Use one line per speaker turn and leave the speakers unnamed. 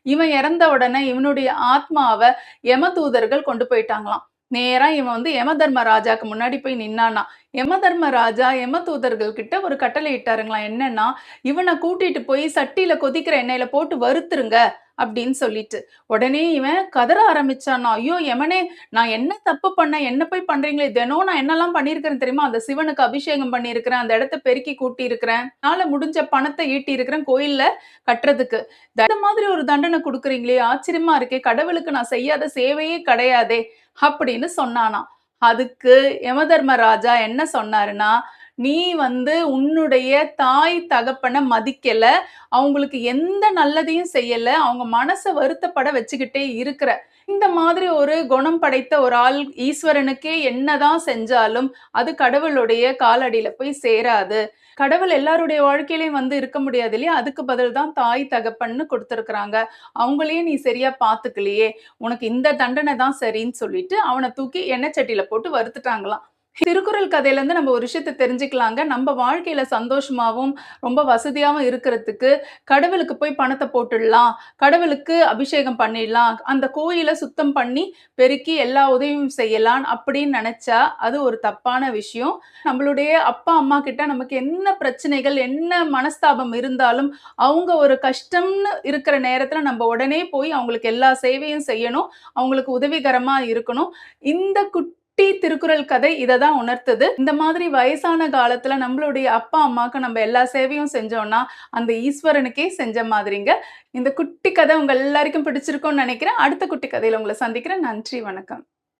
இவன் இறந்த உடனே இவனுடைய ஆத்மாவ யமதூதர்கள் கொண்டு போயிட்டாங்களாம். நேரா இவன் வந்து யமதர்மராஜாக்கு முன்னாடி போய் நின்னானா. யமதர்மராஜா யமதூதர்கள் கிட்ட ஒரு கட்டளை இட்டாருங்களாம். என்னன்னா, இவனை கூட்டிட்டு போய் சட்டியில கொதிக்கிற எண்ணெயில போட்டு வறுத்துருங்க அப்படின்னு சொல்லிட்டு. உடனே இவன் கதற ஆரம்பிச்சானா, ஐயோ யமனே, நான் என்ன தப்பு பண்ணேன்? என்ன போய் பண்றீங்களே? தினம் நான் என்னெல்லாம் பண்ணியிருக்கிறேன் தெரியுமா? அந்த சிவனுக்கு அபிஷேகம் பண்ணியிருக்கிறேன், அந்த இடத்த பெருக்கி கூட்டி இருக்கிறேன், என்னால முடிஞ்ச பணத்தை ஈட்டி இருக்கிறேன் கோயில்ல கட்டுறதுக்கு. இந்த மாதிரி ஒரு தண்டனை கொடுக்குறீங்களே, ஆச்சரியமா இருக்கே, கடவுளுக்கு நான் செய்யாத சேவையே கிடையாதே அப்படின்னு சொன்னானாம். அதுக்கு யமதர்மராஜா என்ன சொன்னாருன்னா, நீ வந்து உன்னுடைய தாய் தகப்பனை மதிக்கல, அவங்களுக்கு எந்த நல்லதையும் செய்யல, அவங்க மனசை வருத்தப்பட வச்சுக்கிட்டே இருக்கிற. இந்த மாதிரி ஒரு குணம் படைத்த ஒரு ஆள் ஈஸ்வரனுக்கே என்னதான் செஞ்சாலும் அது கடவுளுடைய காலடியில போய் சேராது. கடவுள் எல்லாருடைய வாழ்க்கையிலயும் வந்து இருக்க முடியாது இல்லையா? அதுக்கு பதில் தான் தாய் தகப்பன்னு கொடுத்திருக்கிறாங்க. அவங்களையும் நீ சரியா பாத்துக்கலையே, உனக்கு இந்த தண்டனை தான் சரின்னு சொல்லிட்டு அவனை தூக்கி எண்ணெய் சட்டியில போட்டு வறுத்துட்டாங்களாம். திருக்குறள் கதையில இருந்து நம்ம ஒரு விஷயத்த தெரிஞ்சுக்கலாங்க. நம்ம வாழ்க்கையில சந்தோஷமாவும், ரொம்ப வசதியாவும் இருக்கிறதுக்கு கடவுளுக்கு போய் பணத்த போட்டுடலாம், கடவுளுக்கு அபிஷேகம் பண்ணிடலாம், அந்த கோயில சுத்தம் பண்ணி, பெருக்கி எல்லா உதவியும் செய்யலாம் அப்படின்னு நெனச்சா, அது ஒரு தப்பான விஷயம். நம்மளுடைய அப்பா, அம்மா கிட்ட நமக்கு என்ன பிரச்சனைகள், என்ன மனஸ்தாபம் இருந்தாலும், அவங்க ஒரு கஷ்டம்னு இருக்கிற நேரத்துல நம்ம உடனே போய் அவங்களுக்கு எல்லா சேவையும் செய்யணும். அவங்களுக்கு உதவிகரமா இருக்கணும். இந்த திருக்குறள் கதை இததான் உணர்த்துது. இந்த மாதிரி வயசான காலத்துல நம்மளுடைய அப்பா அம்மாக்கு நம்ம எல்லா சேவையும் செஞ்சோம்னா அந்த ஈஸ்வரனுக்கே செஞ்ச மாதிரிங்க. இந்த குட்டி கதை உங்க எல்லாருக்கும் பிடிச்சிருக்கும்னு நினைக்கிறேன். அடுத்த குட்டி கதையில உங்களை சந்திக்கிறேன். நன்றி, வணக்கம்.